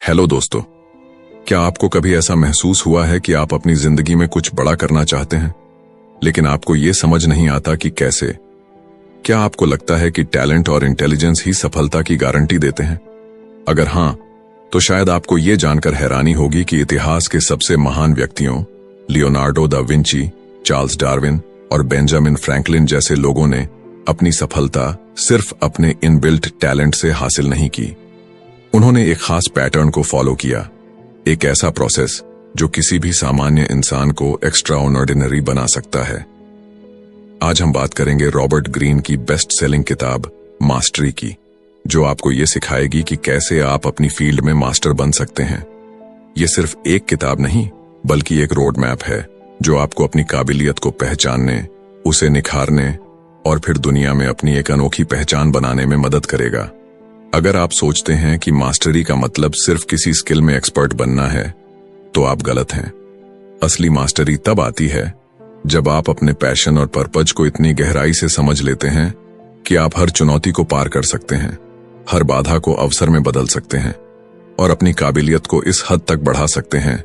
Hello दोस्तों, क्या आपको कभी ऐसा महसूस हुआ है कि आप अपनी जिंदगी में कुछ बड़ा करना चाहते हैं, लेकिन आपको ये समझ नहीं आता कि कैसे? क्या आपको लगता है कि टैलेंट और इंटेलिजेंस ही सफलता की गारंटी देते हैं? अगर हां, तो शायद आपको ये जानकर हैरानी होगी कि इतिहास के सबसे महान व्यक्तियों, Leonardo da Vinci, Charles Darwin और बेंजामिन फ्रैंकलिन जैसे लोगों ने अपनी सफलता सिर्फ अपने इनबिल्ट टैलेंट से हासिल नहीं की। उन्होंने एक खास पैटर्न को फॉलो किया, एक ऐसा प्रोसेस जो किसी भी सामान्य इंसान को एक्स्ट्राऑर्डिनरी बना सकता है। आज हम बात करेंगे रॉबर्ट ग्रीन की बेस्ट सेलिंग किताब मास्टरी की, जो आपको ये सिखाएगी कि कैसे आप अपनी फील्ड में मास्टर बन सकते हैं। ये सिर्फ एक किताब नहीं, बल्कि एक रोड मैप है जो आपको अपनी काबिलियत को पहचानने, उसे निखारने और फिर दुनिया में अपनी एक अनोखी पहचान बनाने में मदद करेगा। अगर आप सोचते हैं कि मास्टरी का मतलब सिर्फ किसी स्किल में एक्सपर्ट बनना है, तो आप गलत हैं। असली मास्टरी तब आती है जब आप अपने पैशन और पर्पज को इतनी गहराई से समझ लेते हैं कि आप हर चुनौती को पार कर सकते हैं, हर बाधा को अवसर में बदल सकते हैं और अपनी काबिलियत को इस हद तक बढ़ा सकते हैं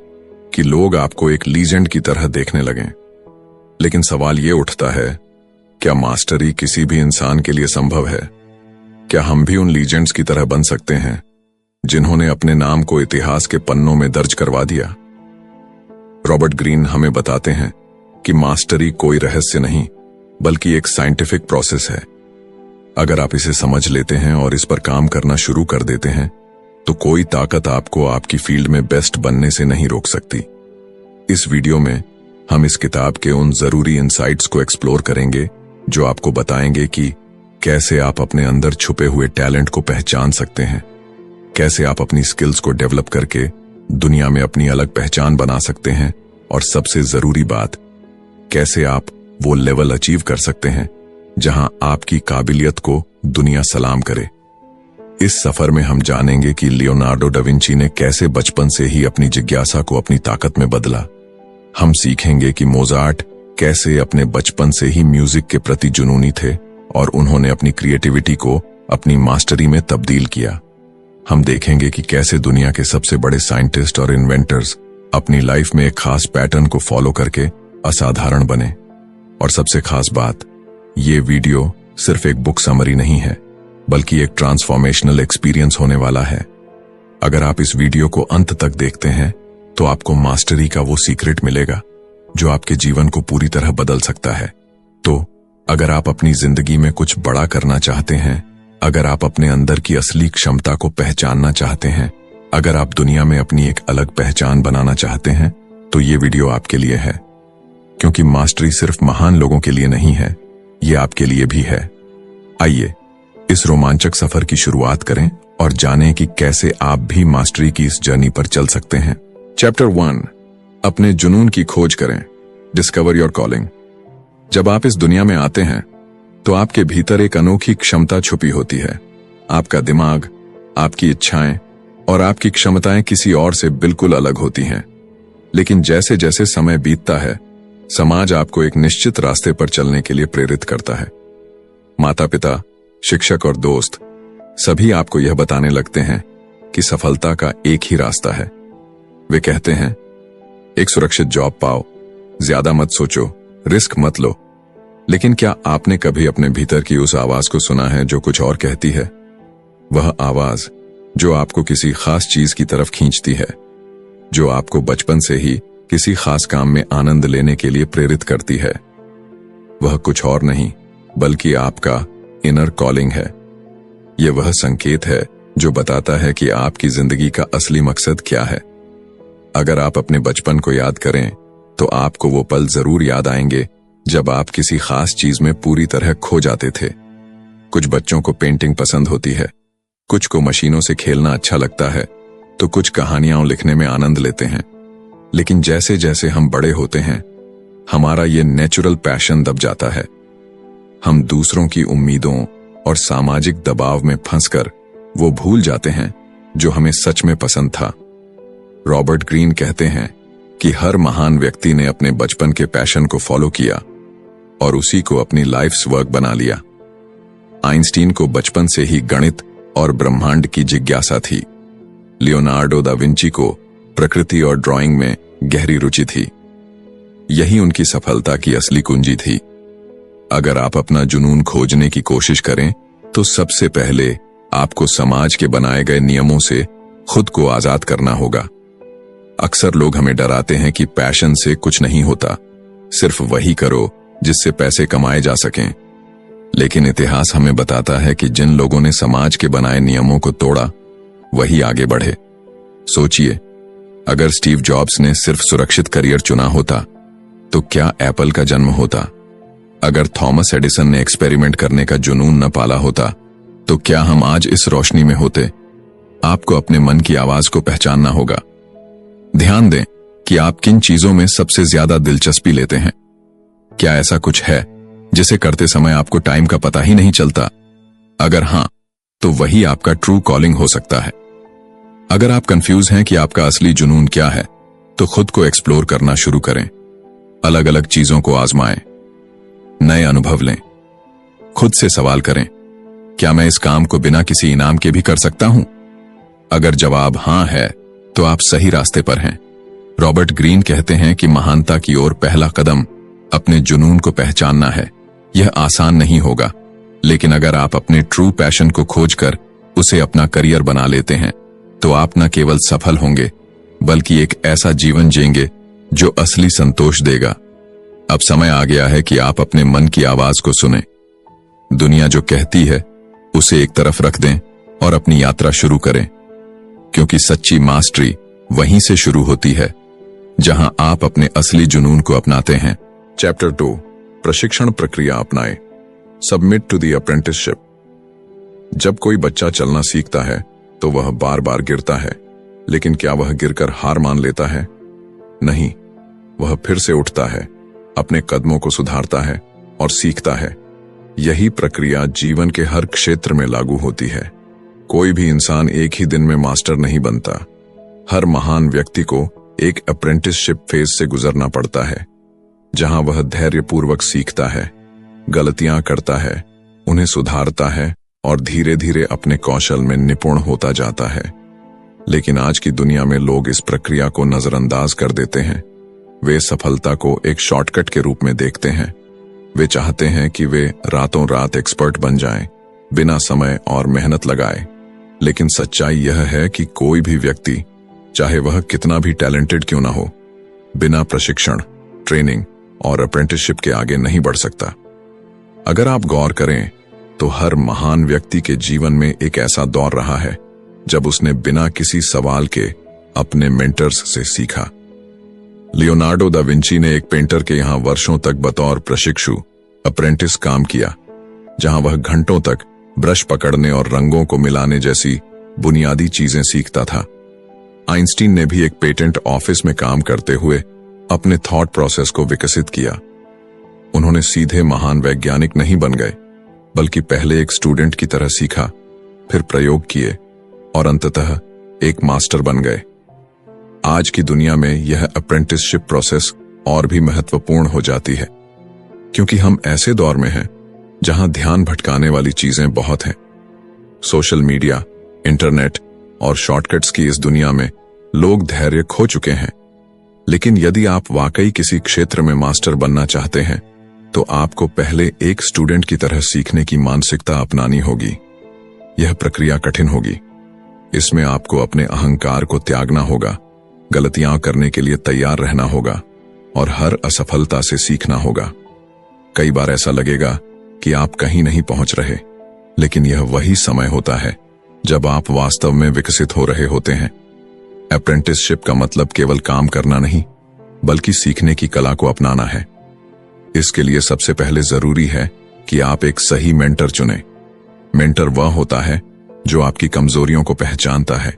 कि लोग आपको एक लीजेंड की तरह देखने लगें। लेकिन सवाल ये उठता है, क्या मास्टरी किसी भी इंसान के लिए संभव है? क्या हम भी उन लीजेंड्स की तरह बन सकते हैं जिन्होंने अपने नाम को इतिहास के पन्नों में दर्ज करवा दिया? रॉबर्ट ग्रीन हमें बताते हैं कि मास्टरी कोई रहस्य नहीं, बल्कि एक साइंटिफिक प्रोसेस है। अगर आप इसे समझ लेते हैं और इस पर काम करना शुरू कर देते हैं, तो कोई ताकत आपको आपकी फील्ड में बेस्ट बनने से नहीं रोक सकती। इस वीडियो में हम इस किताब के उन जरूरी इंसाइट्स को एक्सप्लोर करेंगे जो आपको बताएंगे कि कैसे आप अपने अंदर छुपे हुए टैलेंट को पहचान सकते हैं, कैसे आप अपनी स्किल्स को डेवलप करके दुनिया में अपनी अलग पहचान बना सकते हैं, और सबसे जरूरी बात, कैसे आप वो लेवल अचीव कर सकते हैं जहां आपकी काबिलियत को दुनिया सलाम करे। इस सफर में हम जानेंगे कि लियोनार्डो डा विंची ने कैसे बचपन से ही अपनी जिज्ञासा को अपनी ताकत में बदला। हम सीखेंगे कि मोजार्ट कैसे अपने बचपन से ही म्यूजिक के प्रति जुनूनी थे और उन्होंने अपनी क्रिएटिविटी को अपनी मास्टरी में तब्दील किया। हम देखेंगे कि कैसे दुनिया के सबसे बड़े साइंटिस्ट और इन्वेंटर्स अपनी लाइफ में एक खास पैटर्न को फॉलो करके असाधारण बने। और सबसे खास बात, ये वीडियो सिर्फ एक बुक समरी नहीं है, बल्कि एक ट्रांसफॉर्मेशनल एक्सपीरियंस होने वाला है। अगर आप इस वीडियो को अंत तक देखते हैं, तो आपको मास्टरी का वो सीक्रेट मिलेगा जो आपके जीवन को पूरी तरह बदल सकता है। तो अगर आप अपनी जिंदगी में कुछ बड़ा करना चाहते हैं, अगर आप अपने अंदर की असली क्षमता को पहचानना चाहते हैं, अगर आप दुनिया में अपनी एक अलग पहचान बनाना चाहते हैं, तो ये वीडियो आपके लिए है। क्योंकि मास्टरी सिर्फ महान लोगों के लिए नहीं है, ये आपके लिए भी है। आइए इस रोमांचक सफर की शुरुआत करें और जानें कि कैसे आप भी मास्टरी की इस जर्नी पर चल सकते हैं। चैप्टर 1, अपने जुनून की खोज करें, डिस्कवर योर कॉलिंग। जब आप इस दुनिया में आते हैं, तो आपके भीतर एक अनोखी क्षमता छुपी होती है। आपका दिमाग, आपकी इच्छाएं और आपकी क्षमताएं किसी और से बिल्कुल अलग होती हैं। लेकिन जैसे जैसे समय बीतता है, समाज आपको एक निश्चित रास्ते पर चलने के लिए प्रेरित करता है। माता पिता, शिक्षक और दोस्त सभी आपको यह बताने लगते हैं कि सफलता का एक ही रास्ता है। वे कहते हैं, एक सुरक्षित जॉब पाओ, ज्यादा मत सोचो, रिस्क मत लो। लेकिन क्या आपने कभी अपने भीतर की उस आवाज को सुना है जो कुछ और कहती है? वह आवाज जो आपको किसी खास चीज की तरफ खींचती है, जो आपको बचपन से ही किसी खास काम में आनंद लेने के लिए प्रेरित करती है। वह कुछ और नहीं, बल्कि आपका इनर कॉलिंग है। यह वह संकेत है जो बताता है कि आपकी जिंदगी का असली मकसद क्या है। अगर आप अपने बचपन को याद करें, तो आपको वो पल जरूर याद आएंगे जब आप किसी खास चीज में पूरी तरह खो जाते थे। कुछ बच्चों को पेंटिंग पसंद होती है, कुछ को मशीनों से खेलना अच्छा लगता है, तो कुछ कहानियां लिखने में आनंद लेते हैं। लेकिन जैसे जैसे हम बड़े होते हैं, हमारा ये नेचुरल पैशन दब जाता है। हम दूसरों की उम्मीदों और सामाजिक दबाव में फंसकर वो भूल जाते हैं जो हमें सच में पसंद था। रॉबर्ट ग्रीन कहते हैं कि हर महान व्यक्ति ने अपने बचपन के पैशन को फॉलो किया और उसी को अपनी लाइफ्स वर्क बना लिया। आइंस्टीन को बचपन से ही गणित और ब्रह्मांड की जिज्ञासा थी। लियोनार्डो दा विंची को प्रकृति और ड्राइंग में गहरी रुचि थी। यही उनकी सफलता की असली कुंजी थी। अगर आप अपना जुनून खोजने की कोशिश करें तो सबसे पहले आपको समाज के बनाए गए नियमों से खुद को आजाद करना होगा। अक्सर लोग हमें डराते हैं कि पैशन से कुछ नहीं होता, सिर्फ वही करो जिससे पैसे कमाए जा सकें। लेकिन इतिहास हमें बताता है कि जिन लोगों ने समाज के बनाए नियमों को तोड़ा वही आगे बढ़े। सोचिए, अगर स्टीव जॉब्स ने सिर्फ सुरक्षित करियर चुना होता तो क्या एप्पल का जन्म होता? अगर थॉमस एडिसन ने एक्सपेरिमेंट करने का जुनून न पाला होता तो क्या हम आज इस रोशनी में होते? आपको अपने मन की आवाज को पहचानना होगा। ध्यान दें कि आप किन चीजों में सबसे ज्यादा दिलचस्पी लेते हैं। क्या ऐसा कुछ है जिसे करते समय आपको टाइम का पता ही नहीं चलता? अगर हां, तो वही आपका ट्रू कॉलिंग हो सकता है। अगर आप कंफ्यूज हैं कि आपका असली जुनून क्या है, तो खुद को एक्सप्लोर करना शुरू करें। अलग अलग चीजों को आजमाएं, नए अनुभव लें। खुद से सवाल करें, क्या मैं इस काम को बिना किसी इनाम के भी कर सकता हूं? अगर जवाब हां है तो आप सही रास्ते पर हैं। रॉबर्ट ग्रीन कहते हैं कि महानता की ओर पहला कदम अपने जुनून को पहचानना है। यह आसान नहीं होगा, लेकिन अगर आप अपने ट्रू पैशन को खोजकर उसे अपना करियर बना लेते हैं तो आप न केवल सफल होंगे बल्कि एक ऐसा जीवन जिएंगे जो असली संतोष देगा। अब समय आ गया है कि आप अपने मन की आवाज को सुनें। दुनिया जो कहती है उसे एक तरफ रख दें और अपनी यात्रा शुरू करें, क्योंकि सच्ची मास्टरी वहीं से शुरू होती है जहां आप अपने असली जुनून को अपनाते हैं। चैप्टर 2, प्रशिक्षण प्रक्रिया अपनाएं। Submit to the apprenticeship. जब कोई बच्चा चलना सीखता है तो वह बार बार गिरता है, लेकिन क्या वह गिरकर हार मान लेता है? नहीं, वह फिर से उठता है, अपने कदमों को सुधारता है और सीखता है। यही प्रक्रिया जीवन के हर क्षेत्र में लागू होती है। कोई भी इंसान एक ही दिन में मास्टर नहीं बनता। हर महान व्यक्ति को एक अप्रेंटिसशिप फेज से गुजरना पड़ता है, जहां वह धैर्यपूर्वक सीखता है, गलतियां करता है, उन्हें सुधारता है और धीरे धीरे अपने कौशल में निपुण होता जाता है। लेकिन आज की दुनिया में लोग इस प्रक्रिया को नजरअंदाज कर देते हैं। वे सफलता को एक शॉर्टकट के रूप में देखते हैं। वे चाहते हैं कि वे रातों रात एक्सपर्ट बन जाएं, बिना समय और मेहनत लगाए। लेकिन सच्चाई यह है कि कोई भी व्यक्ति, चाहे वह कितना भी टैलेंटेड क्यों ना हो, बिना प्रशिक्षण, ट्रेनिंग और अप्रेंटिसशिप के आगे नहीं बढ़ सकता। अगर आप गौर करें तो हर महान व्यक्ति के जीवन में एक ऐसा दौर रहा है जब उसने बिना किसी सवाल के अपने मेंटर्स से सीखा। लियोनार्डो दा विंची ने एक पेंटर के यहां वर्षों तक बतौर प्रशिक्षु अप्रेंटिस काम किया, जहां वह घंटों तक ब्रश पकड़ने और रंगों को मिलाने जैसी बुनियादी चीजें सीखता था। आइंस्टीन ने भी एक पेटेंट ऑफिस में काम करते हुए अपने थॉट प्रोसेस को विकसित किया। उन्होंने सीधे महान वैज्ञानिक नहीं बन गए, बल्कि पहले एक स्टूडेंट की तरह सीखा, फिर प्रयोग किए और अंततः एक मास्टर बन गए। आज की दुनिया में यह अप्रेंटिसशिप प्रोसेस और भी महत्वपूर्ण हो जाती है, क्योंकि हम ऐसे दौर में हैं जहां ध्यान भटकाने वाली चीजें बहुत हैं। सोशल मीडिया, इंटरनेट और शॉर्टकट्स की इस दुनिया में लोग धैर्य खो चुके हैं। लेकिन यदि आप वाकई किसी क्षेत्र में मास्टर बनना चाहते हैं तो आपको पहले एक स्टूडेंट की तरह सीखने की मानसिकता अपनानी होगी। यह प्रक्रिया कठिन होगी। इसमें आपको अपने अहंकार को त्यागना होगा, गलतियां करने के लिए तैयार रहना होगा और हर असफलता से सीखना होगा। कई बार ऐसा लगेगा कि आप कहीं नहीं पहुंच रहे, लेकिन यह वही समय होता है जब आप वास्तव में विकसित हो रहे होते हैं। अप्रेंटिसशिप का मतलब केवल काम करना नहीं, बल्कि सीखने की कला को अपनाना है। इसके लिए सबसे पहले जरूरी है कि आप एक सही मेंटर चुनें। मेंटर वह होता है जो आपकी कमजोरियों को पहचानता है,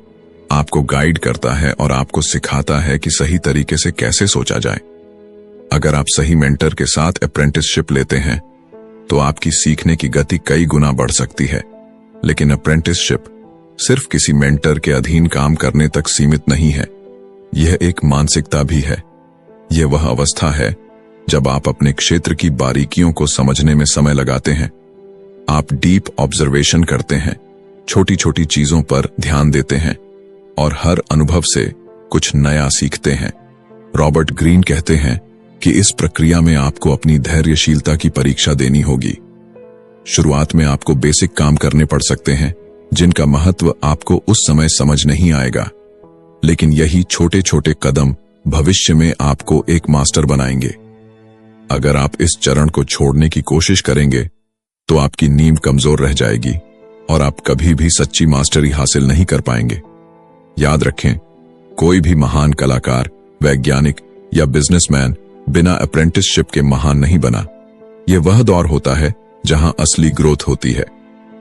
आपको गाइड करता है और आपको सिखाता है कि सही तरीके से कैसे सोचा जाए। अगर आप सही मेंटर के साथ अप्रेंटिसशिप लेते हैं तो आपकी सीखने की गति कई गुना बढ़ सकती है। लेकिन अप्रेंटिसशिप सिर्फ किसी मेंटर के अधीन काम करने तक सीमित नहीं है। यह एक मानसिकता भी है। यह वह अवस्था है जब आप अपने क्षेत्र की बारीकियों को समझने में समय लगाते हैं। आप डीप ऑब्जर्वेशन करते हैं, छोटी छोटी चीजों पर ध्यान देते हैं और हर अनुभव से कुछ नया सीखते हैं। रॉबर्ट ग्रीन कहते हैं कि इस प्रक्रिया में आपको अपनी धैर्यशीलता की परीक्षा देनी होगी। शुरुआत में आपको बेसिक काम करने पड़ सकते हैं जिनका महत्व आपको उस समय समझ नहीं आएगा, लेकिन यही छोटे छोटे कदम भविष्य में आपको एक मास्टर बनाएंगे। अगर आप इस चरण को छोड़ने की कोशिश करेंगे तो आपकी नींव कमजोर रह जाएगी और आप कभी भी सच्ची मास्टरी हासिल नहीं कर पाएंगे। याद रखें, कोई भी महान कलाकार, वैज्ञानिक या बिजनेसमैन बिना अप्रेंटिसशिप के महान नहीं बना। यह वह दौर होता है जहां असली ग्रोथ होती है।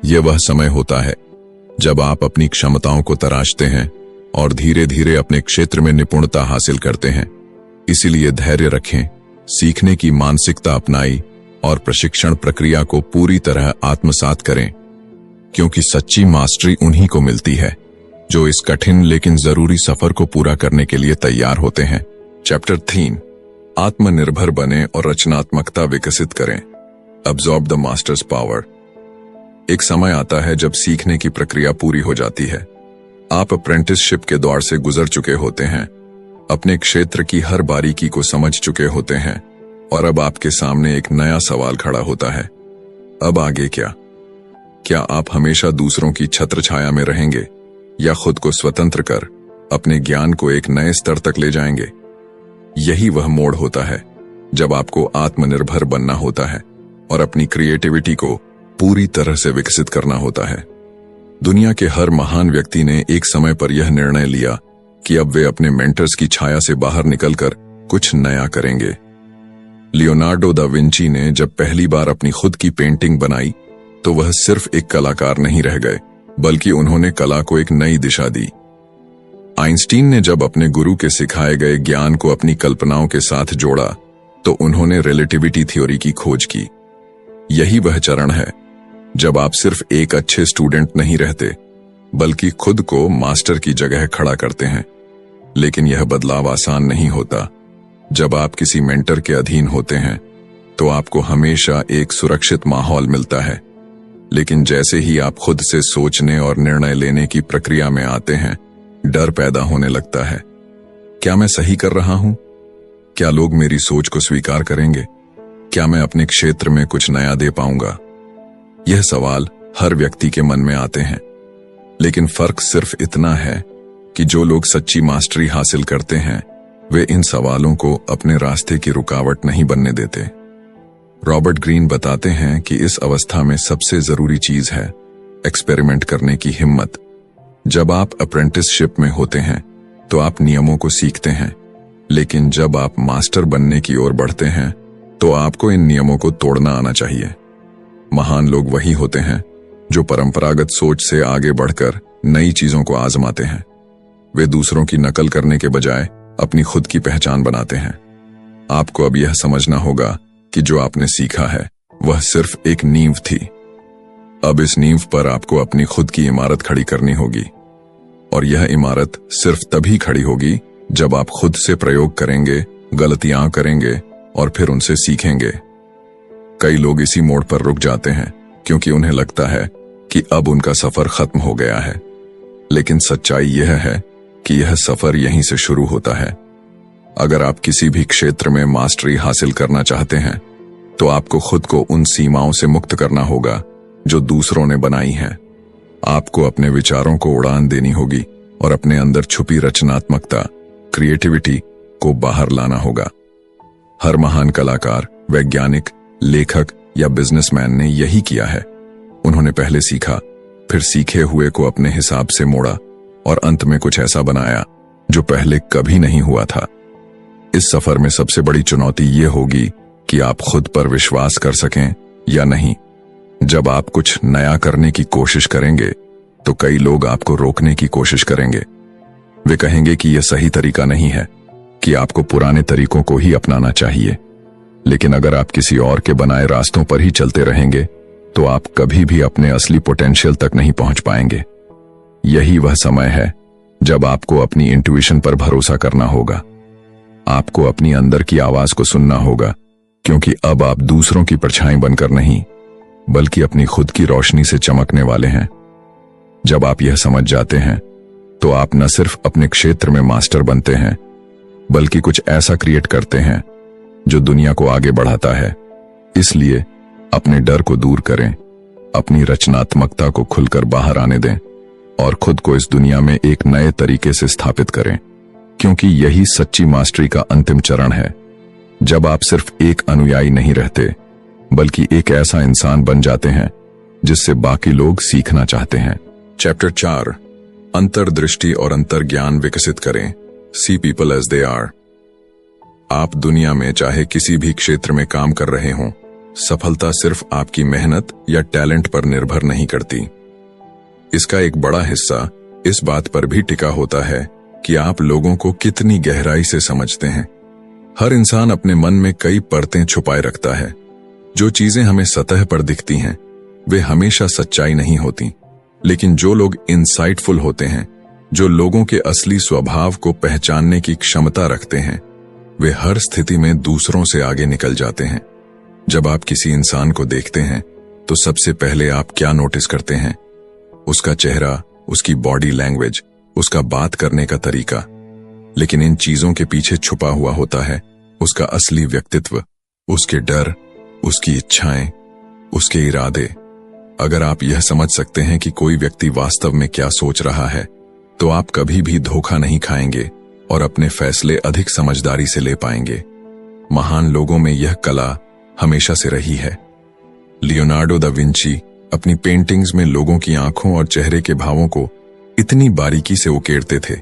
यह वह समय होता है जब आप अपनी क्षमताओं को तराशते हैं और धीरे धीरे अपने क्षेत्र में निपुणता हासिल करते हैं। इसीलिए धैर्य रखें, सीखने की मानसिकता अपनाई और प्रशिक्षण प्रक्रिया को पूरी तरह आत्मसात करें, क्योंकि सच्ची मास्टरी उन्हीं को मिलती है जो इस कठिन लेकिन जरूरी सफर को पूरा करने के लिए तैयार होते हैं। चैप्टर 3, आत्मनिर्भर बने और रचनात्मकता विकसित करें। Absorb the masters power. एक समय आता है जब सीखने की प्रक्रिया पूरी हो जाती है। आप अप्रेंटिसशिप के दौर से गुजर चुके होते हैं, अपने क्षेत्र की हर बारीकी को समझ चुके होते हैं और अब आपके सामने एक नया सवाल खड़ा होता है। अब आगे क्या? क्या आप हमेशा दूसरों की छत्रछाया में रहेंगे या खुद को स्वतंत्र कर अपने ज्ञान को एक नए स्तर तक ले जाएंगे? यही वह मोड़ होता है जब आपको आत्मनिर्भर बनना होता है और अपनी क्रिएटिविटी को पूरी तरह से विकसित करना होता है। दुनिया के हर महान व्यक्ति ने एक समय पर यह निर्णय लिया कि अब वे अपने मेंटर्स की छाया से बाहर निकलकर कुछ नया करेंगे। लियोनार्डो दा विंची ने जब पहली बार अपनी खुद की पेंटिंग बनाई तो वह सिर्फ एक कलाकार नहीं रह गए, बल्कि उन्होंने कला को एक नई दिशा दी। आइंस्टीन ने जब अपने गुरु के सिखाए गए ज्ञान को अपनी कल्पनाओं के साथ जोड़ा तो उन्होंने रिलेटिविटी थ्योरी की खोज की। यही वह चरण है जब आप सिर्फ एक अच्छे स्टूडेंट नहीं रहते, बल्कि खुद को मास्टर की जगह खड़ा करते हैं। लेकिन यह बदलाव आसान नहीं होता। जब आप किसी मेंटर के अधीन होते हैं तो आपको हमेशा एक सुरक्षित माहौल मिलता है, लेकिन जैसे ही आप खुद से सोचने और निर्णय लेने की प्रक्रिया में आते हैं, डर पैदा होने लगता है। क्या मैं सही कर रहा हूं? क्या लोग मेरी सोच को स्वीकार करेंगे? क्या मैं अपने क्षेत्र में कुछ नया दे पाऊंगा? यह सवाल हर व्यक्ति के मन में आते हैं, लेकिन फर्क सिर्फ इतना है कि जो लोग सच्ची मास्टरी हासिल करते हैं वे इन सवालों को अपने रास्ते की रुकावट नहीं बनने देते। रॉबर्ट ग्रीन बताते हैं कि इस अवस्था में सबसे जरूरी चीज है एक्सपेरिमेंट करने की हिम्मत। जब आप अप्रेंटिसशिप में होते हैं तो आप नियमों को सीखते हैं, लेकिन जब आप मास्टर बनने की ओर बढ़ते हैं तो आपको इन नियमों को तोड़ना आना चाहिए। महान लोग वही होते हैं जो परंपरागत सोच से आगे बढ़कर नई चीजों को आजमाते हैं। वे दूसरों की नकल करने के बजाय अपनी खुद की पहचान बनाते हैं। आपको अब यह समझना होगा कि जो आपने सीखा है वह सिर्फ एक नींव थी। अब इस नींव पर आपको अपनी खुद की इमारत खड़ी करनी होगी, और यह इमारत सिर्फ तभी खड़ी होगी जब आप खुद से प्रयोग करेंगे, गलतियां करेंगे और फिर उनसे सीखेंगे। कई लोग इसी मोड़ पर रुक जाते हैं क्योंकि उन्हें लगता है कि अब उनका सफर खत्म हो गया है, लेकिन सच्चाई यह है कि यह सफर यहीं से शुरू होता है। अगर आप किसी भी क्षेत्र में मास्टरी हासिल करना चाहते हैं तो आपको खुद को उन सीमाओं से मुक्त करना होगा जो दूसरों ने बनाई हैं। आपको अपने विचारों को उड़ान देनी होगी और अपने अंदर छुपी रचनात्मकता, क्रिएटिविटी को बाहर लाना होगा। हर महान कलाकार, वैज्ञानिक, लेखक या बिजनेसमैन ने यही किया है। उन्होंने पहले सीखा, फिर सीखे हुए को अपने हिसाब से मोड़ा और अंत में कुछ ऐसा बनाया जो पहले कभी नहीं हुआ था। इस सफर में सबसे बड़ी चुनौती ये होगी कि आप खुद पर विश्वास कर सकें या नहीं। जब आप कुछ नया करने की कोशिश करेंगे तो कई लोग आपको रोकने की कोशिश करेंगे। वे कहेंगे कि यह सही तरीका नहीं है, कि आपको पुराने तरीकों को ही अपनाना चाहिए। लेकिन अगर आप किसी और के बनाए रास्तों पर ही चलते रहेंगे तो आप कभी भी अपने असली पोटेंशियल तक नहीं पहुंच पाएंगे। यही वह समय है जब आपको अपनी इंट्यूशन पर भरोसा करना होगा। आपको अपनी अंदर की आवाज को सुनना होगा, क्योंकि अब आप दूसरों की परछाई बनकर नहीं, बल्कि अपनी खुद की रोशनी से चमकने वाले हैं। जब आप यह समझ जाते हैं तो आप न सिर्फ अपने क्षेत्र में मास्टर बनते हैं, बल्कि कुछ ऐसा क्रिएट करते हैं जो दुनिया को आगे बढ़ाता है। इसलिए अपने डर को दूर करें, अपनी रचनात्मकता को खुलकर बाहर आने दें और खुद को इस दुनिया में एक नए तरीके से स्थापित करें, क्योंकि यही सच्ची मास्टरी का अंतिम चरण है, जब आप सिर्फ एक अनुयायी नहीं रहते, बल्कि एक ऐसा इंसान बन जाते हैं जिससे बाकी लोग सीखना चाहते हैं। चैप्टर 4, अंतर्दृष्टि और अंतर्ज्ञान विकसित करें। See people as they are. आप दुनिया में चाहे किसी भी क्षेत्र में काम कर रहे हों, सफलता सिर्फ आपकी मेहनत या टैलेंट पर निर्भर नहीं करती। इसका एक बड़ा हिस्सा इस बात पर भी टिका होता है कि आप लोगों को कितनी गहराई से समझते हैं। हर इंसान अपने मन में कई परतें छुपाए रखता है। जो चीजें हमें सतह पर दिखती हैं, वे हमेशा सच्चाई नहीं होती, लेकिन जो लोग इंसाइटफुल होते हैं, जो लोगों के असली स्वभाव को पहचानने की क्षमता रखते हैं, वे हर स्थिति में दूसरों से आगे निकल जाते हैं। जब आप किसी इंसान को देखते हैं तो सबसे पहले आप क्या नोटिस करते हैं? उसका चेहरा, उसकी बॉडी लैंग्वेज, उसका बात करने का तरीका। लेकिन इन चीजों के पीछे छुपा हुआ होता है उसका असली व्यक्तित्व, उसके डर, उसकी इच्छाएं, उसके इरादे। अगर आप यह समझ सकते हैं कि कोई व्यक्ति वास्तव में क्या सोच रहा है, तो आप कभी भी धोखा नहीं खाएंगे और अपने फैसले अधिक समझदारी से ले पाएंगे। महान लोगों में यह कला हमेशा से रही है। लियोनार्डो दा विंची अपनी पेंटिंग्स में लोगों की आंखों और चेहरे के भावों को इतनी बारीकी से उकेरते थे,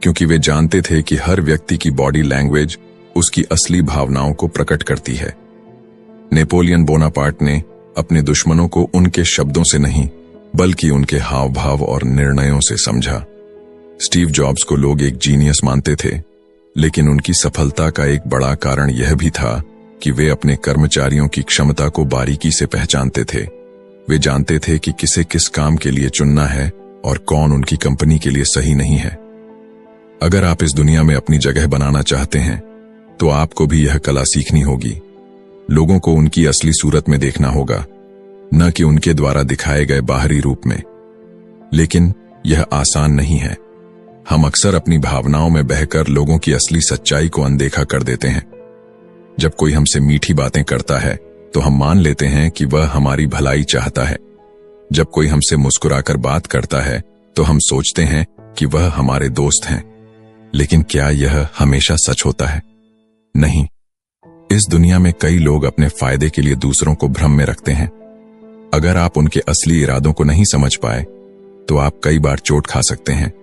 क्योंकि वे जानते थे कि हर व्यक्ति की बॉडी लैंग्वेज उसकी असली भावनाओं को प्रकट करती है। नेपोलियन बोनापार्ट ने अपने दुश्मनों को उनके शब्दों से नहीं, बल्कि उनके हाव भाव और निर्णयों से समझा। स्टीव जॉब्स को लोग एक जीनियस मानते थे, लेकिन उनकी सफलता का एक बड़ा कारण यह भी था कि वे अपने कर्मचारियों की क्षमता को बारीकी से पहचानते थे। वे जानते थे कि किसे किस काम के लिए चुनना है और कौन उनकी कंपनी के लिए सही नहीं है। अगर आप इस दुनिया में अपनी जगह बनाना चाहते हैं, तो आपको भी यह कला सीखनी होगी। लोगों को उनकी असली सूरत में देखना होगा, न कि उनके द्वारा दिखाए गए बाहरी रूप में। लेकिन यह आसान नहीं है। हम अक्सर अपनी भावनाओं में बहकर लोगों की असली सच्चाई को अनदेखा कर देते हैं। जब कोई हमसे मीठी बातें करता है, तो हम मान लेते हैं कि वह हमारी भलाई चाहता है। जब कोई हमसे मुस्कुराकर बात करता है, तो हम सोचते हैं कि वह हमारे दोस्त हैं। लेकिन क्या यह हमेशा सच होता है? नहीं। इस दुनिया में कई लोग अपने फायदे के लिए दूसरों को भ्रम में रखते हैं। अगर आप उनके असली इरादों को नहीं समझ पाए, तो आप कई बार चोट खा सकते हैं।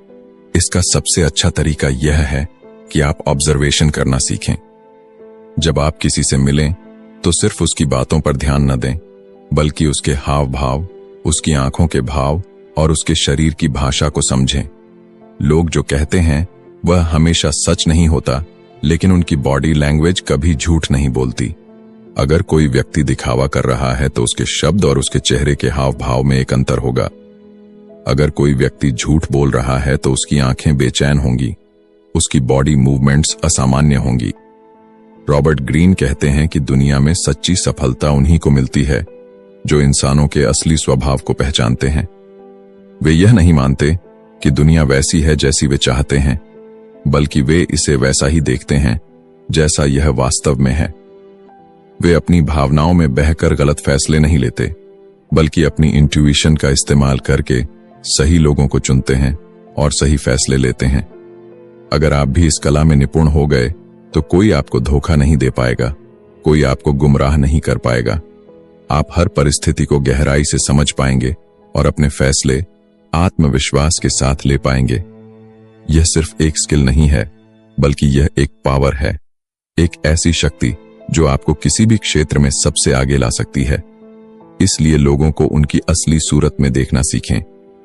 इसका सबसे अच्छा तरीका यह है कि आप ऑब्जर्वेशन करना सीखें। जब आप किसी से मिलें, तो सिर्फ उसकी बातों पर ध्यान न दें, बल्कि उसके हाव भाव, उसकी आंखों के भाव और उसके शरीर की भाषा को समझें। लोग जो कहते हैं वह हमेशा सच नहीं होता, लेकिन उनकी बॉडी लैंग्वेज कभी झूठ नहीं बोलती। अगर कोई व्यक्ति दिखावा कर रहा है, तो उसके शब्द और उसके चेहरे के हाव भाव में एक अंतर होगा। अगर कोई व्यक्ति झूठ बोल रहा है, तो उसकी आंखें बेचैन होंगी, उसकी बॉडी मूवमेंट्स असामान्य होंगी। रॉबर्ट ग्रीन कहते हैं कि दुनिया में सच्ची सफलता उन्हीं को मिलती है जो इंसानों के असली स्वभाव को पहचानते हैं। वे यह नहीं मानते कि दुनिया वैसी है जैसी वे चाहते हैं, बल्कि वे इसे वैसा ही देखते हैं जैसा यह वास्तव में है। वे अपनी भावनाओं में बहकर गलत फैसले नहीं लेते, बल्कि अपनी इंट्यूइशन का इस्तेमाल करके सही लोगों को चुनते हैं और सही फैसले लेते हैं। अगर आप भी इस कला में निपुण हो गए, तो कोई आपको धोखा नहीं दे पाएगा, कोई आपको गुमराह नहीं कर पाएगा। आप हर परिस्थिति को गहराई से समझ पाएंगे और अपने फैसले आत्मविश्वास के साथ ले पाएंगे। यह सिर्फ एक स्किल नहीं है, बल्कि यह एक पावर है, एक ऐसी शक्ति जो आपको किसी भी क्षेत्र में सबसे आगे ला सकती है। इसलिए लोगों को उनकी असली सूरत में देखना सीखें,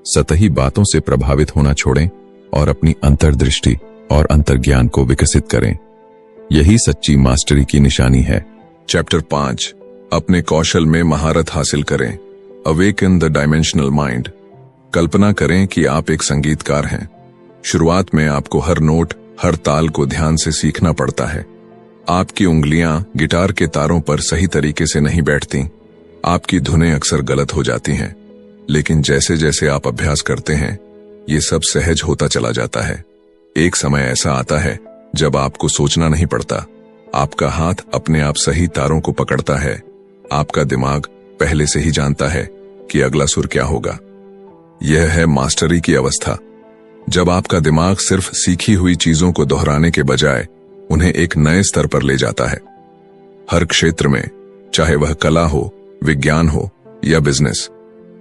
सतही बातों से प्रभावित होना छोड़ें और अपनी अंतर्दृष्टि और अंतर्ज्ञान को विकसित करें। यही सच्ची मास्टरी की निशानी है। चैप्टर 5, अपने कौशल में महारत हासिल करें। Awaken the dimensional mind. कल्पना करें कि आप एक संगीतकार हैं। शुरुआत में आपको हर नोट, हर ताल को ध्यान से सीखना पड़ता है। आपकी उंगलियां गिटार के तारों पर सही तरीके से नहीं बैठती, आपकी धुनें अक्सर गलत हो जाती हैं। लेकिन जैसे जैसे आप अभ्यास करते हैं, ये सब सहज होता चला जाता है। एक समय ऐसा आता है जब आपको सोचना नहीं पड़ता, आपका हाथ अपने आप सही तारों को पकड़ता है। आपका दिमाग पहले से ही जानता है कि अगला सुर क्या होगा। यह है मास्टरी की अवस्था, जब आपका दिमाग सिर्फ सीखी हुई चीजों को दोहराने के बजाय उन्हें एक नए स्तर पर ले जाता है। हर क्षेत्र में, चाहे वह कला हो, विज्ञान हो या बिजनेस,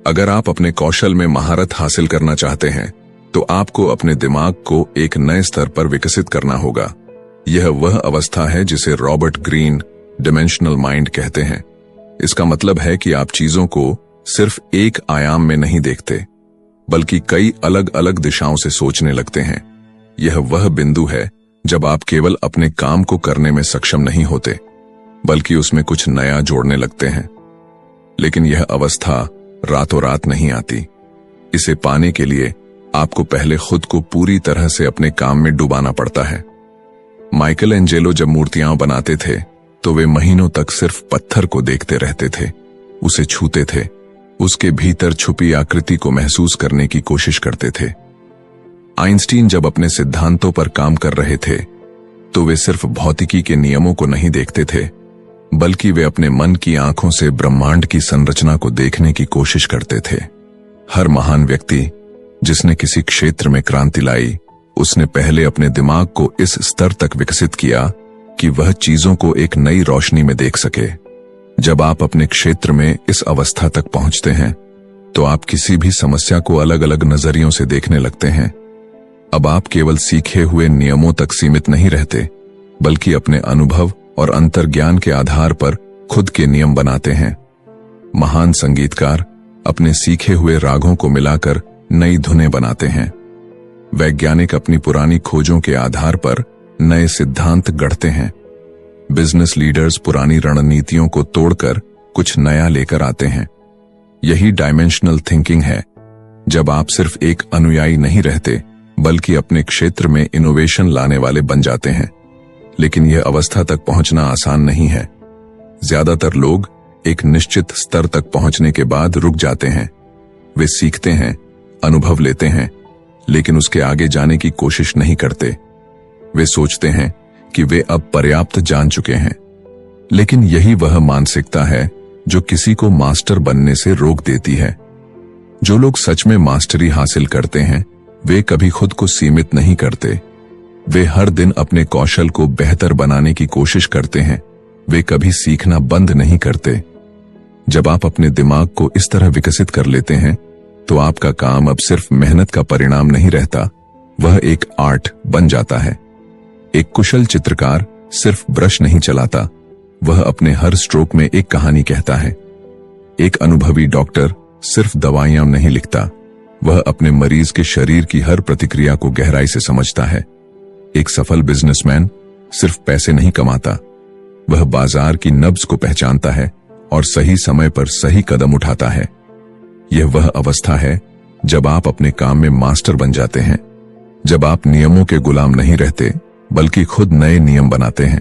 अगर आप अपने कौशल में महारत हासिल करना चाहते हैं तो आपको अपने दिमाग को एक नए स्तर पर विकसित करना होगा। यह वह अवस्था है जिसे रॉबर्ट ग्रीन डिमेंशनल माइंड कहते हैं। इसका मतलब है कि आप चीजों को सिर्फ एक आयाम में नहीं देखते, बल्कि कई अलग अलग दिशाओं से सोचने लगते हैं। यह वह बिंदु है जब आप केवल अपने काम को करने में सक्षम नहीं होते, बल्कि उसमें कुछ नया जोड़ने लगते हैं। लेकिन यह अवस्था रातों रात नहीं आती। इसे पाने के लिए आपको पहले खुद को पूरी तरह से अपने काम में डुबाना पड़ता है। माइकल एंजेलो जब मूर्तियां बनाते थे तो वे महीनों तक सिर्फ पत्थर को देखते रहते थे, उसे छूते थे, उसके भीतर छुपी आकृति को महसूस करने की कोशिश करते थे। आइंस्टीन जब अपने सिद्धांतों पर काम कर रहे थे तो वे सिर्फ भौतिकी के नियमों को नहीं देखते थे, बल्कि वे अपने मन की आंखों से ब्रह्मांड की संरचना को देखने की कोशिश करते थे। हर महान व्यक्ति जिसने किसी क्षेत्र में क्रांति लाई, उसने पहले अपने दिमाग को इस स्तर तक विकसित किया कि वह चीजों को एक नई रोशनी में देख सके। जब आप अपने क्षेत्र में इस अवस्था तक पहुंचते हैं तो आप किसी भी समस्या को अलग अलग नजरियों से देखने लगते हैं। अब आप केवल सीखे हुए नियमों तक सीमित नहीं रहते, बल्कि अपने अनुभव और अंतर्ज्ञान के आधार पर खुद के नियम बनाते हैं। महान संगीतकार अपने सीखे हुए रागों को मिलाकर नई धुनें बनाते हैं। वैज्ञानिक अपनी पुरानी खोजों के आधार पर नए सिद्धांत गढ़ते हैं। बिजनेस लीडर्स पुरानी रणनीतियों को तोड़कर कुछ नया लेकर आते हैं। यही डायमेंशनल थिंकिंग है, जब आप सिर्फ एक अनुयायी नहीं रहते, बल्कि अपने क्षेत्र में इनोवेशन लाने वाले बन जाते हैं। लेकिन यह अवस्था तक पहुंचना आसान नहीं है। ज्यादातर लोग एक निश्चित स्तर तक पहुंचने के बाद रुक जाते हैं। वे सीखते हैं, अनुभव लेते हैं, लेकिन उसके आगे जाने की कोशिश नहीं करते। वे सोचते हैं कि वे अब पर्याप्त जान चुके हैं। लेकिन यही वह मानसिकता है जो किसी को मास्टर बनने से रोक देती है। जो लोग सच में मास्टरी हासिल करते हैं, वे कभी खुद को सीमित नहीं करते। वे हर दिन अपने कौशल को बेहतर बनाने की कोशिश करते हैं। वे कभी सीखना बंद नहीं करते। जब आप अपने दिमाग को इस तरह विकसित कर लेते हैं तो आपका काम अब सिर्फ मेहनत का परिणाम नहीं रहता, वह एक आर्ट बन जाता है। एक कुशल चित्रकार सिर्फ ब्रश नहीं चलाता, वह अपने हर स्ट्रोक में एक कहानी कहता है। एक अनुभवी डॉक्टर सिर्फ दवाइयां नहीं लिखता, वह अपने मरीज के शरीर की हर प्रतिक्रिया को गहराई से समझता है। एक सफल बिजनेसमैन सिर्फ पैसे नहीं कमाता, वह बाजार की नब्ज को पहचानता है और सही समय पर सही कदम उठाता है। यह वह अवस्था है जब आप अपने काम में मास्टर बन जाते हैं, जब आप नियमों के गुलाम नहीं रहते, बल्कि खुद नए नियम बनाते हैं।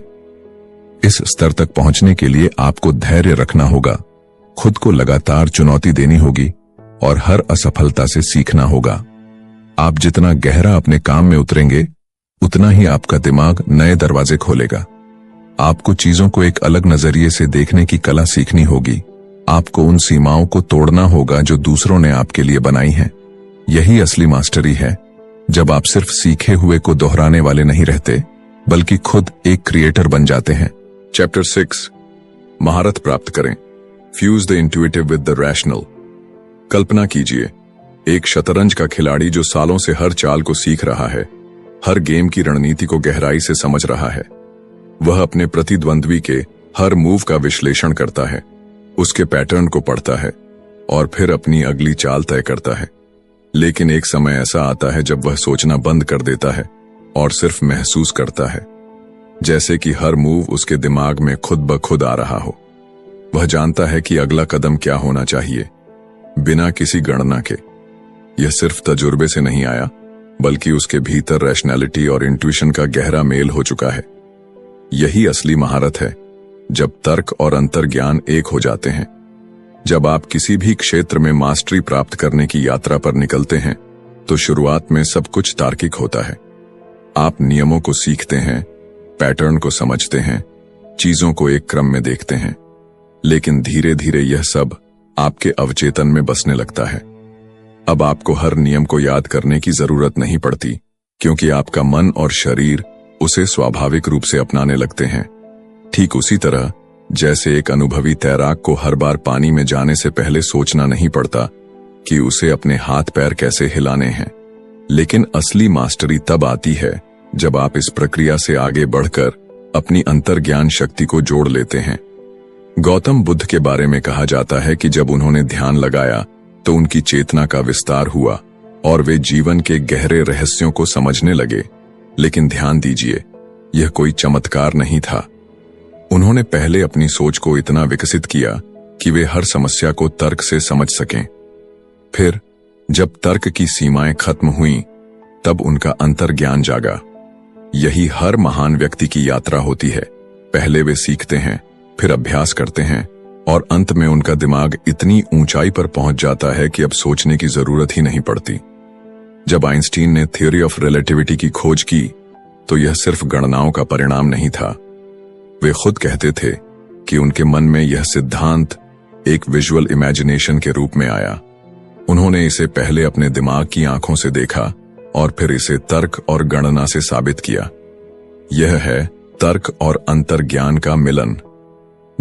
इस स्तर तक पहुंचने के लिए आपको धैर्य रखना होगा, खुद को लगातार चुनौती देनी होगी और हर असफलता से सीखना होगा। आप जितना गहरा अपने काम में उतरेंगे, उतना ही आपका दिमाग नए दरवाजे खोलेगा। आपको चीजों को एक अलग नजरिए से देखने की कला सीखनी होगी। आपको उन सीमाओं को तोड़ना होगा जो दूसरों ने आपके लिए बनाई हैं। यही असली मास्टरी है, जब आप सिर्फ सीखे हुए को दोहराने वाले नहीं रहते, बल्कि खुद एक क्रिएटर बन जाते हैं। चैप्टर 6, महारत प्राप्त करें। Fuse the intuitive with the rational. कल्पना कीजिए, एक शतरंज का खिलाड़ी जो सालों से हर चाल को सीख रहा है, हर गेम की रणनीति को गहराई से समझ रहा है। वह अपने प्रतिद्वंद्वी के हर मूव का विश्लेषण करता है, उसके पैटर्न को पढ़ता है और फिर अपनी अगली चाल तय करता है। लेकिन एक समय ऐसा आता है जब वह सोचना बंद कर देता है और सिर्फ महसूस करता है, जैसे कि हर मूव उसके दिमाग में खुद ब खुद आ रहा हो। वह जानता है कि अगला कदम क्या होना चाहिए, बिना किसी गणना के। यह सिर्फ तजुर्बे से नहीं आया, बल्कि उसके भीतर रैशनैलिटी और इंट्यूशन का गहरा मेल हो चुका है। यही असली महारत है, जब तर्क और अंतर्ज्ञान एक हो जाते हैं। जब आप किसी भी क्षेत्र में मास्टरी प्राप्त करने की यात्रा पर निकलते हैं, तो शुरुआत में सब कुछ तार्किक होता है। आप नियमों को सीखते हैं, पैटर्न को समझते हैं, चीजों को एक क्रम में देखते हैं, लेकिन धीरे धीरे यह सब आपके अवचेतन में बसने लगता है। अब आपको हर नियम को याद करने की जरूरत नहीं पड़ती, क्योंकि आपका मन और शरीर उसे स्वाभाविक रूप से अपनाने लगते हैं। ठीक उसी तरह जैसे एक अनुभवी तैराक को हर बार पानी में जाने से पहले सोचना नहीं पड़ता कि उसे अपने हाथ पैर कैसे हिलाने हैं। लेकिन असली मास्टरी तब आती है जब आप इस प्रक्रिया से आगे बढ़कर अपनी अंतर्ज्ञान शक्ति को जोड़ लेते हैं। गौतम बुद्ध के बारे में कहा जाता है कि जब उन्होंने ध्यान लगाया तो उनकी चेतना का विस्तार हुआ और वे जीवन के गहरे रहस्यों को समझने लगे। लेकिन ध्यान दीजिए, यह कोई चमत्कार नहीं था। उन्होंने पहले अपनी सोच को इतना विकसित किया कि वे हर समस्या को तर्क से समझ सकें। फिर जब तर्क की सीमाएं खत्म हुईं, तब उनका अंतर्ज्ञान जागा। यही हर महान व्यक्ति की यात्रा होती है। पहले वे सीखते हैं, फिर अभ्यास करते हैं और अंत में उनका दिमाग इतनी ऊंचाई पर पहुंच जाता है कि अब सोचने की जरूरत ही नहीं पड़ती। जब आइंस्टीन ने थ्योरी ऑफ रिलेटिविटी की खोज की, तो यह सिर्फ गणनाओं का परिणाम नहीं था। वे खुद कहते थे कि उनके मन में यह सिद्धांत एक विजुअल इमेजिनेशन के रूप में आया। उन्होंने इसे पहले अपने दिमाग की आंखों से देखा और फिर इसे तर्क और गणना से साबित किया। यह है तर्क और अंतर्ज्ञान का मिलन।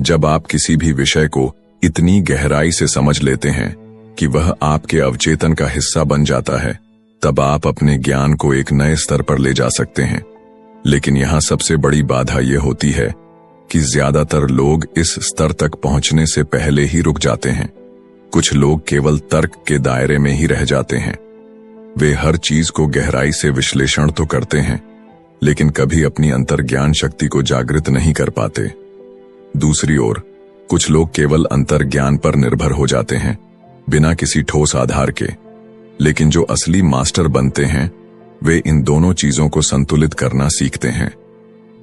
जब आप किसी भी विषय को इतनी गहराई से समझ लेते हैं कि वह आपके अवचेतन का हिस्सा बन जाता है, तब आप अपने ज्ञान को एक नए स्तर पर ले जा सकते हैं। लेकिन यहां सबसे बड़ी बाधा यह होती है कि ज्यादातर लोग इस स्तर तक पहुंचने से पहले ही रुक जाते हैं। कुछ लोग केवल तर्क के दायरे में ही रह जाते हैं। वे हर चीज को गहराई से विश्लेषण तो करते हैं, लेकिन कभी अपनी अंतर्ज्ञान शक्ति को जागृत नहीं कर पाते। दूसरी ओर कुछ लोग केवल अंतर्ज्ञान पर निर्भर हो जाते हैं, बिना किसी ठोस आधार के। लेकिन जो असली मास्टर बनते हैं, वे इन दोनों चीजों को संतुलित करना सीखते हैं।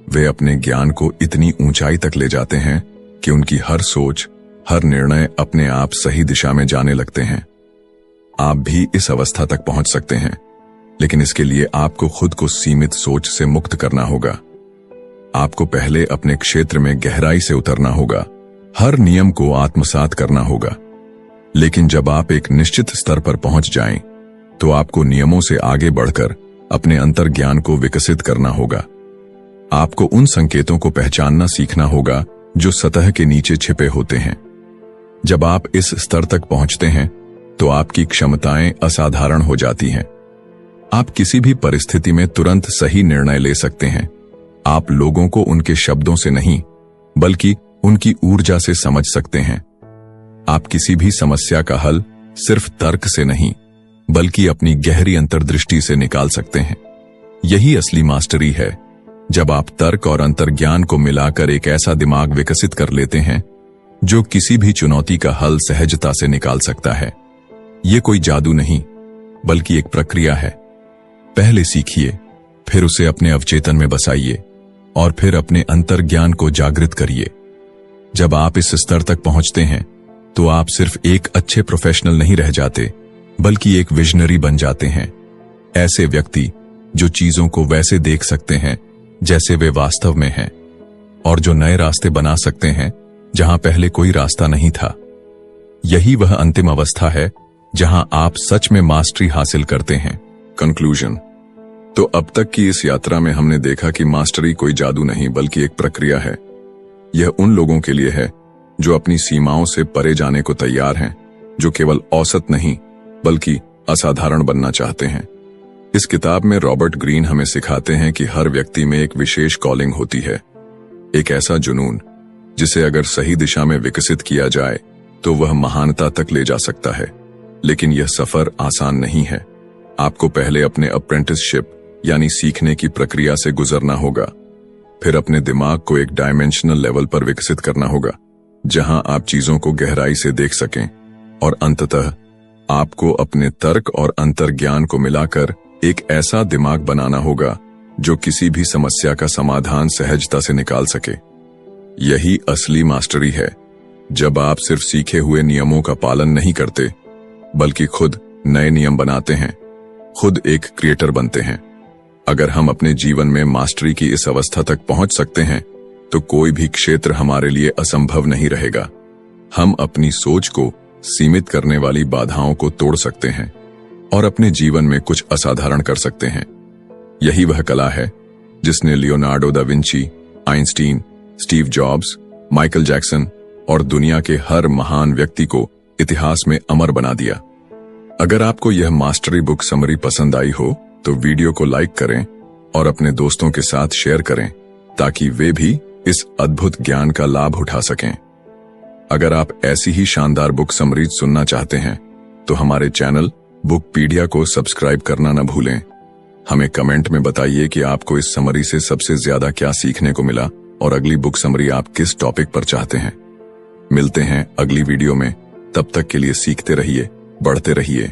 वे अपने ज्ञान को इतनी ऊंचाई तक ले जाते हैं कि उनकी हर सोच, हर निर्णय अपने आप सही दिशा में जाने लगते हैं। आप भी इस अवस्था तक पहुंच सकते हैं, लेकिन इसके लिए आपको खुद को सीमित सोच से मुक्त करना होगा। आपको पहले अपने क्षेत्र में गहराई से उतरना होगा, हर नियम को आत्मसात करना होगा। लेकिन जब आप एक निश्चित स्तर पर पहुंच जाएं, तो आपको नियमों से आगे बढ़कर अपने अंतर्ज्ञान को विकसित करना होगा। आपको उन संकेतों को पहचानना सीखना होगा जो सतह के नीचे छिपे होते हैं। जब आप इस स्तर तक पहुंचते हैं, तो आपकी क्षमताएं असाधारण हो जाती हैं। आप किसी भी परिस्थिति में तुरंत सही निर्णय ले सकते हैं। आप लोगों को उनके शब्दों से नहीं, बल्कि उनकी ऊर्जा से समझ सकते हैं। आप किसी भी समस्या का हल सिर्फ तर्क से नहीं, बल्कि अपनी गहरी अंतर्दृष्टि से निकाल सकते हैं। यही असली मास्टरी है, जब आप तर्क और अंतर्ज्ञान को मिलाकर एक ऐसा दिमाग विकसित कर लेते हैं जो किसी भी चुनौती का हल सहजता से निकाल सकता है। ये कोई जादू नहीं, बल्कि एक प्रक्रिया है। पहले सीखिए, फिर उसे अपने अवचेतन में बसाइए और फिर अपने अंतर्ज्ञान को जागृत करिए। जब आप इस स्तर तक पहुंचते हैं, तो आप सिर्फ एक अच्छे प्रोफेशनल नहीं रह जाते, बल्कि एक विजनरी बन जाते हैं। ऐसे व्यक्ति जो चीजों को वैसे देख सकते हैं जैसे वे वास्तव में हैं, और जो नए रास्ते बना सकते हैं जहां पहले कोई रास्ता नहीं था। यही वह अंतिम अवस्था है जहां आप सच में मास्टरी हासिल करते हैं। कंक्लूजन। तो अब तक की इस यात्रा में हमने देखा कि मास्टरी कोई जादू नहीं, बल्कि एक प्रक्रिया है। यह उन लोगों के लिए है जो अपनी सीमाओं से परे जाने को तैयार हैं, जो केवल औसत नहीं बल्कि असाधारण बनना चाहते हैं। इस किताब में रॉबर्ट ग्रीन हमें सिखाते हैं कि हर व्यक्ति में एक विशेष कॉलिंग होती है, एक ऐसा जुनून जिसे अगर सही दिशा में विकसित किया जाए तो वह महानता तक ले जा सकता है। लेकिन यह सफर आसान नहीं है। आपको पहले अपने अप्रेंटिसशिप यानी सीखने की प्रक्रिया से गुजरना होगा, फिर अपने दिमाग को एक डायमेंशनल लेवल पर विकसित करना होगा जहां आप चीजों को गहराई से देख सकें, और अंततः आपको अपने तर्क और अंतर्ज्ञान को मिलाकर एक ऐसा दिमाग बनाना होगा जो किसी भी समस्या का समाधान सहजता से निकाल सके। यही असली मास्टरी है, जब आप सिर्फ सीखे हुए नियमों का पालन नहीं करते, बल्कि खुद नए नियम बनाते हैं। खुद एक क्रिएटर बनते हैं। अगर हम अपने जीवन में मास्टरी की इस अवस्था तक पहुंच सकते हैं तो कोई भी क्षेत्र हमारे लिए असंभव नहीं रहेगा। हम अपनी सोच को सीमित करने वाली बाधाओं को तोड़ सकते हैं और अपने जीवन में कुछ असाधारण कर सकते हैं। यही वह कला है जिसने Leonardo da Vinci, Einstein, Steve jobs, Michael Jackson और दुनिया के हर महान व्यक्ति को इतिहास में अमर बना दिया। अगर आपको यह मास्टरी बुक समरी पसंद आई हो तो वीडियो को लाइक करें और अपने दोस्तों के साथ शेयर करें ताकि वे भी इस अद्भुत ज्ञान का लाभ उठा सकें। अगर आप ऐसी ही शानदार बुक समरीज सुनना चाहते हैं तो हमारे चैनल बुकपीडिया को सब्सक्राइब करना न भूलें। हमें कमेंट में बताइए कि आपको इस समरी से सबसे ज्यादा क्या सीखने को मिला और अगली बुक समरी आप किस टॉपिक पर चाहते हैं। मिलते हैं अगली वीडियो में, तब तक के लिए सीखते रहिए, बढ़ते रहिए।